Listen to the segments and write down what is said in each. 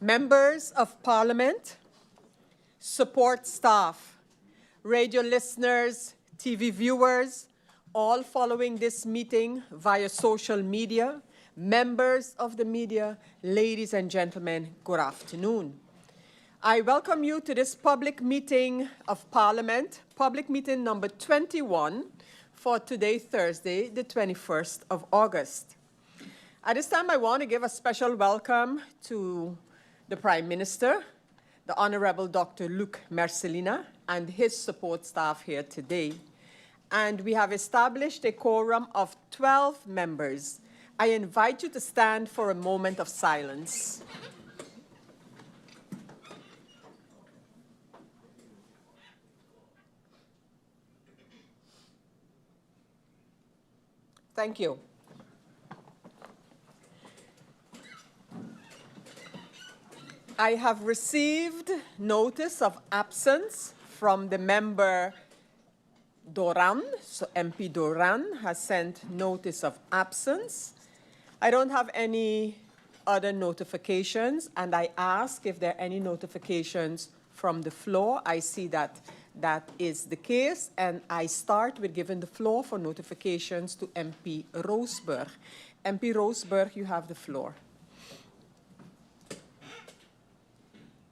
Members of Parliament, support staff, radio listeners, TV viewers, all following this meeting via social media, members of the media, ladies and gentlemen, good afternoon. I welcome you to this public meeting of Parliament, public meeting number 21 for today, Thursday, the 21st of August. At this time, I want to give a special welcome to the Prime Minister, the Honorable Dr. Luc Mercelina, and his support staff here today. And we have established a quorum of 12 members. I invite you to stand for a moment of silence. Thank you. I have received notice of absence from the member Doran. So MP Doran has sent notice of absence. I don't have any other notifications, and I ask if there are any notifications from the floor. I see that that is the case, and I start with giving the floor for notifications to MP Roseburg. MP Roseburg, you have the floor.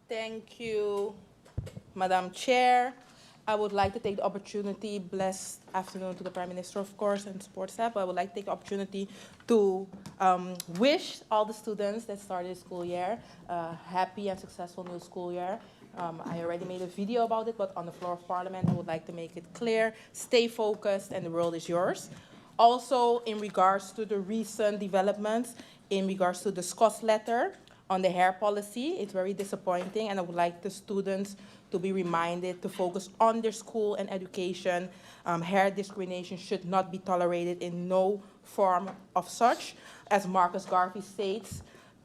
Thank you, Madam Chair. I would like to take the opportunity, blessed afternoon to the Prime Minister, of course, and support staff. I would like to take the opportunity to wish all the students that started the school year a happy and successful new school year. I already made a video about it, but on the floor of Parliament, I would like to make it clear, stay focused, and the world is yours. Also, in regards to the recent developments, in regards to the SCOS letter, on the hair policy, it's very disappointing, and I would like the students to be reminded to focus on their school and education. Hair discrimination should not be tolerated in no form of such. As Marcus Garvey states,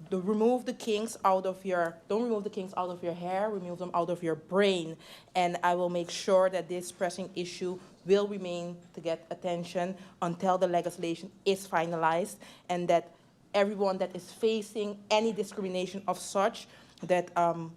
don't remove the kinks out of your hair, remove them out of your brain. And I will make sure that this pressing issue will remain to get attention until the legislation is finalized, and that everyone that is facing any discrimination of such, that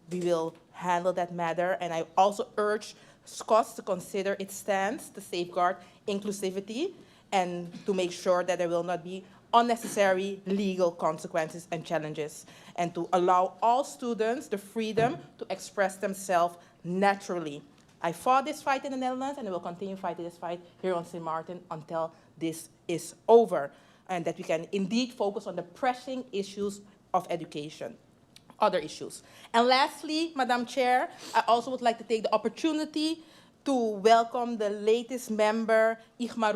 we will handle that matter. And I also urge SCOS to consider its stance to safeguard inclusivity and to make sure that there will not be unnecessary legal consequences and challenges, and to allow all students the freedom to express themselves naturally. I fought this fight in the Netherlands, and I will continue fighting this fight here on St. Martin until this is over, and that we can indeed focus on the pressing issues of education, other issues. And lastly, Madam Chair, I also would like to take the opportunity to welcome the latest member, A.M.R.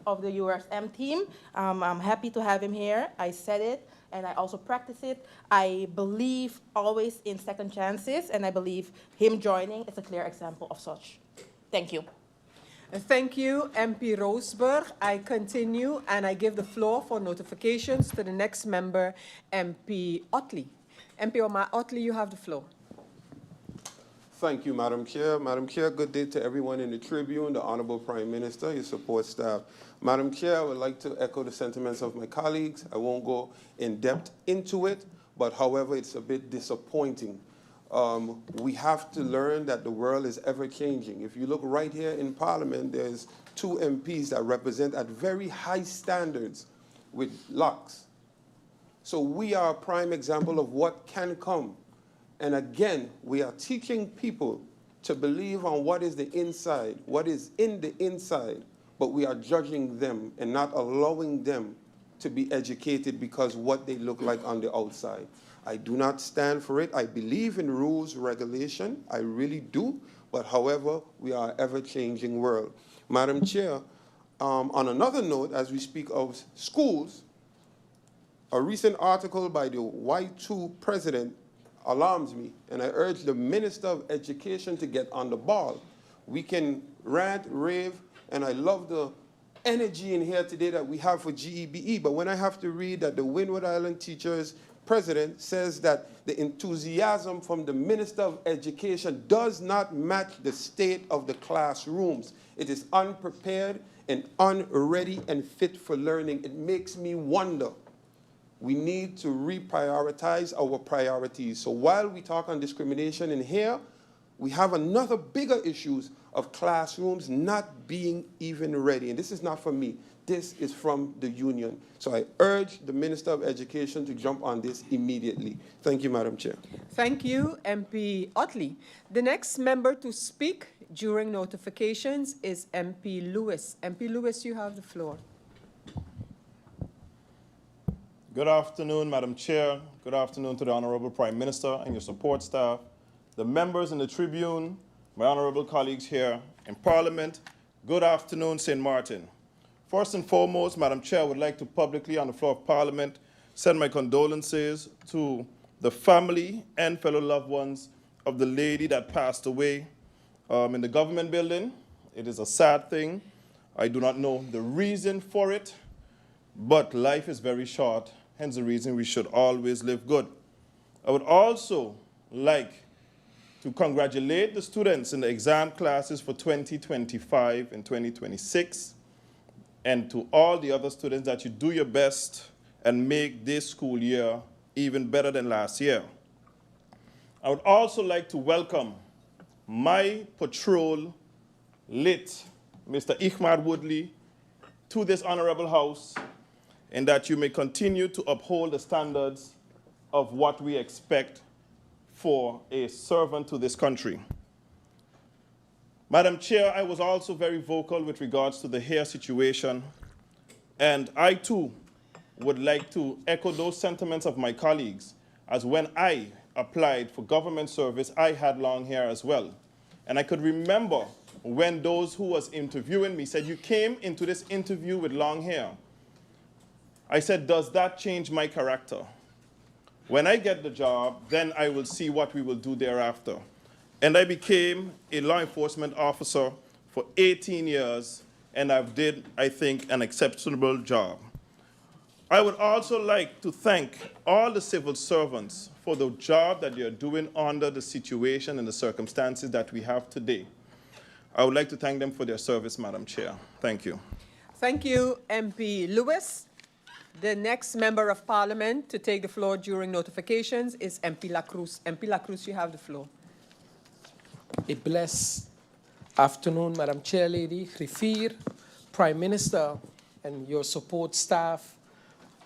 of the URSM team. I'm happy to have him here. I said it, and I also practice it. I believe always in second chances, and I believe him joining is a clear example of such. Thank you. Thank you, MP Roseburg. I continue, and I give the floor for notifications to the next member, MP Ottley. MP Ottley, you have the floor. Thank you, Madam Chair. Madam Chair, good day to everyone in the Tribune, the Honorable Prime Minister, your support staff. Madam Chair, I would like to echo the sentiments of my colleagues. I won't go in depth into it, but however, it's a bit disappointing. We have to learn that the world is ever changing. If you look right here in Parliament, there's 2 MPs that represent at very high standards with locks. So we are a prime example of what can come. And again, we are teaching people to believe on what is the inside, what is in the inside, but we are judging them and not allowing them to be educated because what they look like on the outside. I do not stand for it. I believe in rules, regulation. I really do. But however, we are an ever-changing world. Madam Chair, on another note, as we speak of schools, a recent article by the Y2 president alarms me, and I urge the Minister of Education to get on the ball. We can rant, rave, and I love the energy in here today that we have for GEBE, but when I have to read that the Windward Island Teachers President says that the enthusiasm from the Minister of Education does not match the state of the classrooms. It is unprepared and unready and fit for learning. It makes me wonder We need to reprioritize our priorities. So while we talk on discrimination in here, we have another bigger issues of classrooms not being even ready. And this is not from me. This is from the union. So I urge the Minister of Education to jump on this immediately. Thank you, Madam Chair. Thank you, MP Ottley. The next member to speak during notifications is MP Lewis. MP Lewis, you have the floor. Good afternoon, Madam Chair. Good afternoon to the Honorable Prime Minister and your support staff, the members in the Tribune, my honorable colleagues here in Parliament. Good afternoon, St. Martin. First and foremost, Madam Chair, I would like to publicly on the floor of Parliament send my condolences to the family and fellow loved ones of the lady that passed away in the government building. It is a sad thing. I do not know the reason for it, but life is very short, hence the reason we should always live good. I would also like to congratulate the students in the exam classes for 2025 and 2026, and to all the other students that you do your best and make this school year even better than last year. I would also like to welcome my patrol lit, Mr. A.M.R. Woodley, to this honorable house, and that you may continue to uphold the standards of what we expect for a servant to this country. Madam Chair, I was also very vocal with regards to the hair situation, and I too would like to echo those sentiments of my colleagues, as when I applied for government service, I had long hair as well. And I could remember when those who was interviewing me said, "You came into this interview with long hair." I said, "Does that change my character? When I get the job, then I will see what we will do thereafter." And I became a law enforcement officer for 18 years, and I've did, I think, an exceptional job. I would also like to thank all the civil servants for the job that you're doing under the situation and the circumstances that we have today. I would like to thank them for their service, Madam Chair. Thank you. Thank you, MP Lewis. The next member of Parliament to take the floor during notifications is MP Lacroes. MP Lacroes, you have the floor. A blessed afternoon, Madam Chair Lady, Griffier, Prime Minister, and your support staff,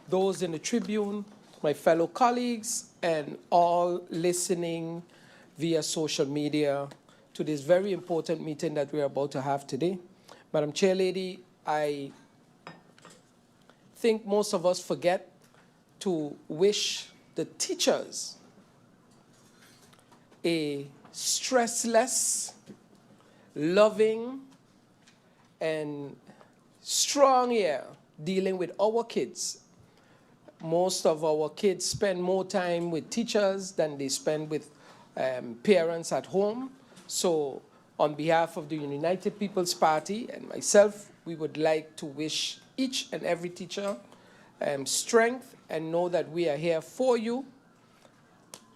those in the Tribune, my fellow colleagues, and all listening via social media to this very important meeting that we're about to have today. Madam Chair Lady, I think most of us forget to wish the teachers a stressless, loving, and strong year dealing with our kids. Most of our kids spend more time with teachers than they spend with parents at home. So on behalf of the United People's Party and myself, we would like to wish each and every teacher strength and know that we are here for you.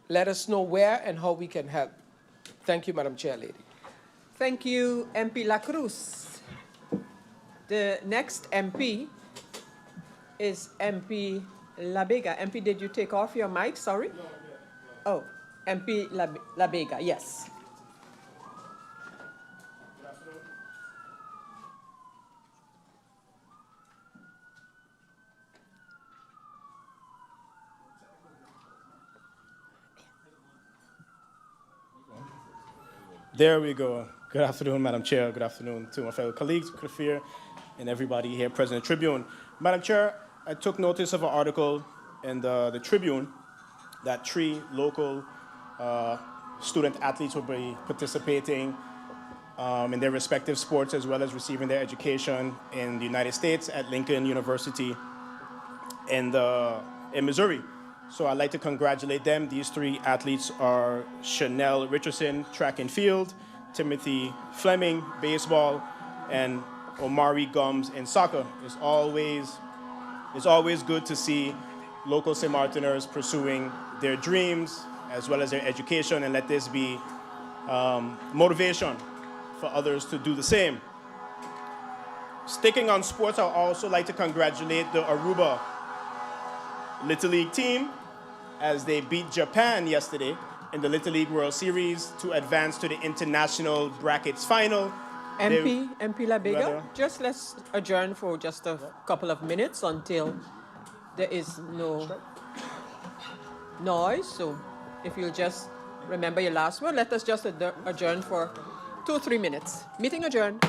Let us know where and how we can help. Thank you, Madam Chair Lady. Thank you, MP Lacroes. The next MP is MP Labega. MP, did you take off your mic? Sorry? No. Oh, MP Labega, yes. Good afternoon. There we go. Good afternoon, Madam Chair. Good afternoon to my fellow colleagues, Griffier, and everybody here present at Tribune. Madam Chair, I took notice of an article in the Tribune that 3 local student athletes will be participating in their respective sports as well as receiving their education in the United States at Lincoln University in Missouri. So I'd like to congratulate them. These 3 athletes are Chanel Richardson, track and field, Timothy Fleming, baseball, and Omari Gums in soccer. It's always good to see local St. Martiners pursuing their dreams as well as their education, and let this be motivation for others to do the same. Sticking on sports, I'd also like to congratulate the Aruba Little League team as they beat Japan yesterday in the Little League World Series to advance to the international brackets final. MP Labega, Rather- just let's adjourn for just a couple of minutes until there is no noise. So if you'll just remember your last word, let us just adjourn for 2 or 3 minutes. Meeting adjourned.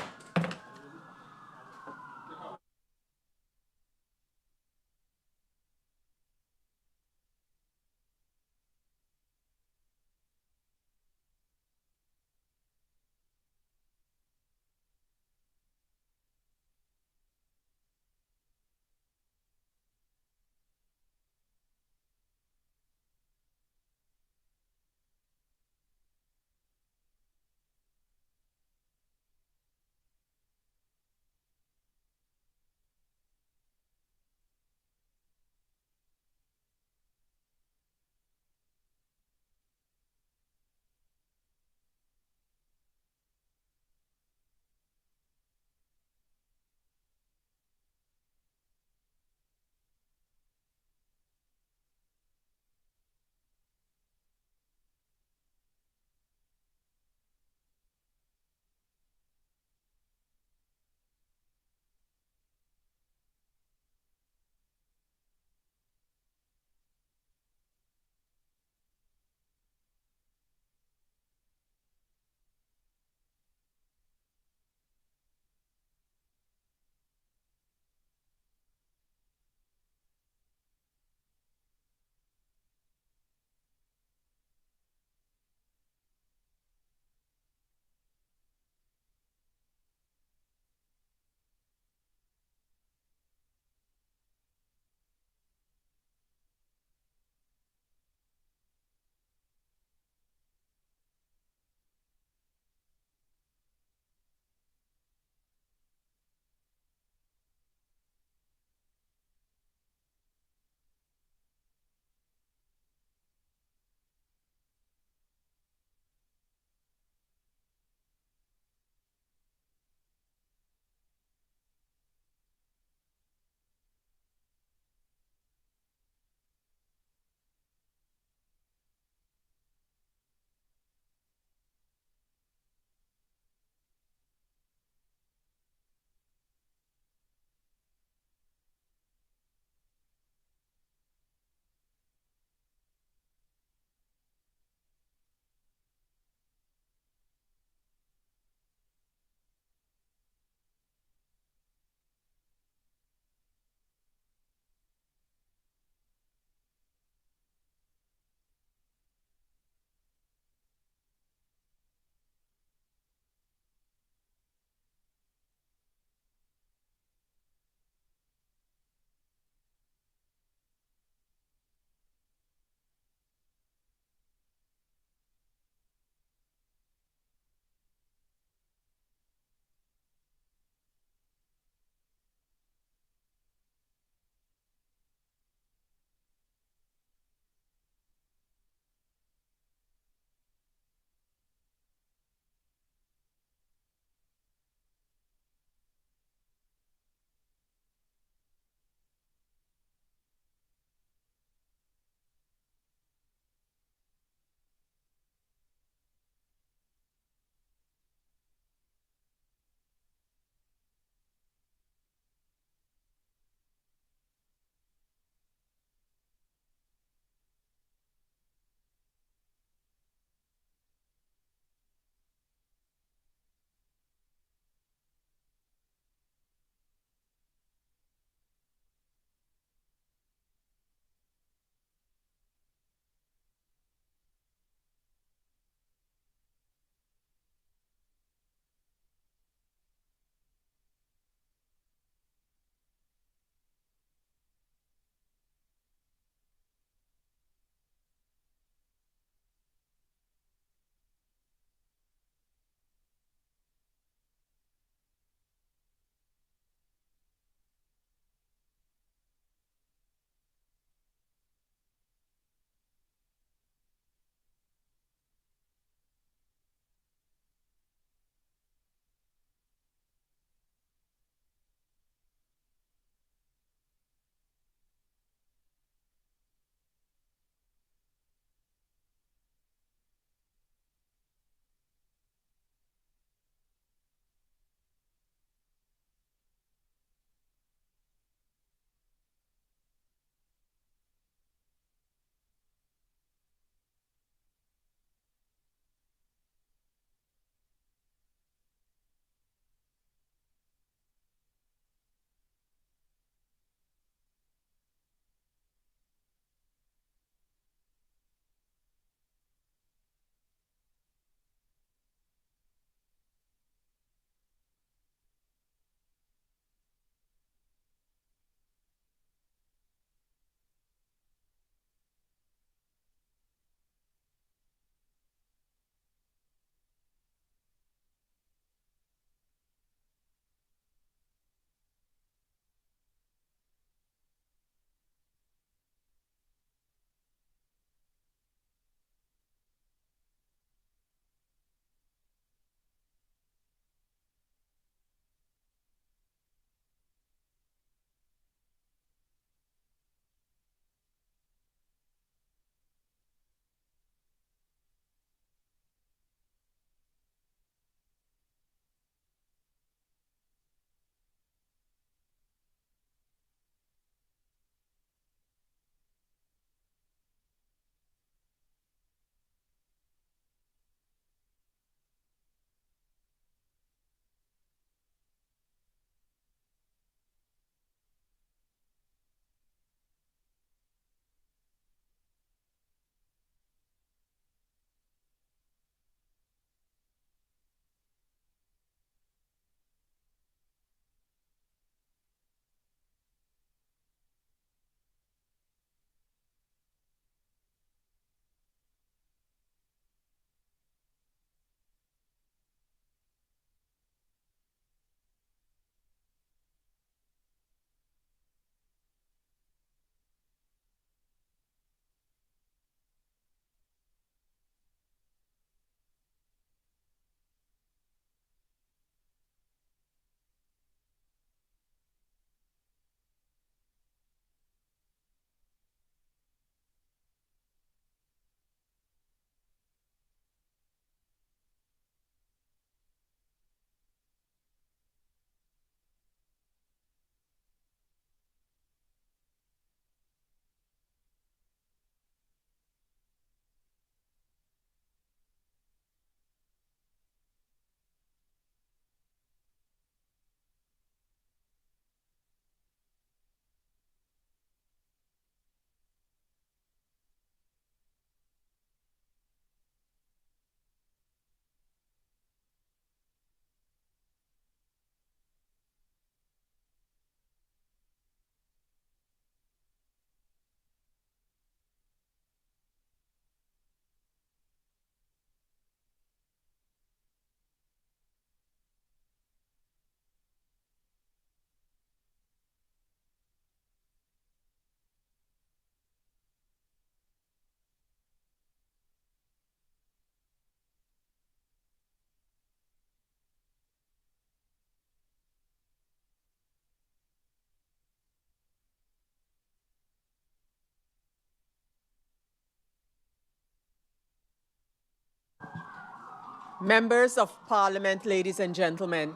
Members of Parliament, ladies and gentlemen,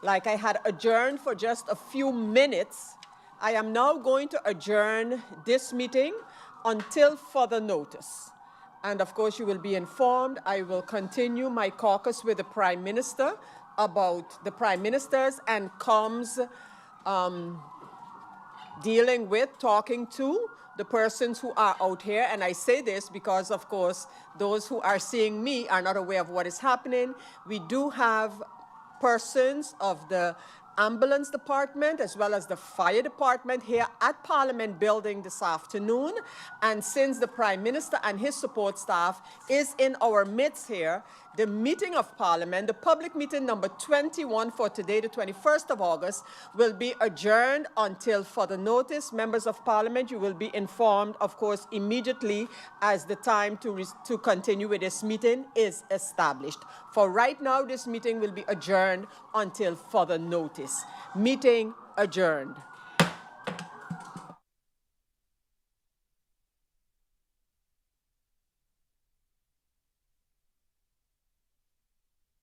like I had adjourned for just a few minutes, I am now going to adjourn this meeting until further notice. And of course, you will be informed. I will continue my caucus with the Prime Minister about the Prime Ministers and comms dealing with, talking to the persons who are out here. And I say this because, of course, those who are seeing me are not aware of what is happening. We do have persons of the ambulance department as well as the fire department here at Parliament building this afternoon. And since the Prime Minister and his support staff is in our midst here, the meeting of Parliament, the public meeting number 21 for today, the 21st of August, will be adjourned until further notice. Members of Parliament, you will be informed, of course, immediately as the time to continue with this meeting is established. For right now, this meeting will be adjourned until further notice. Meeting adjourned.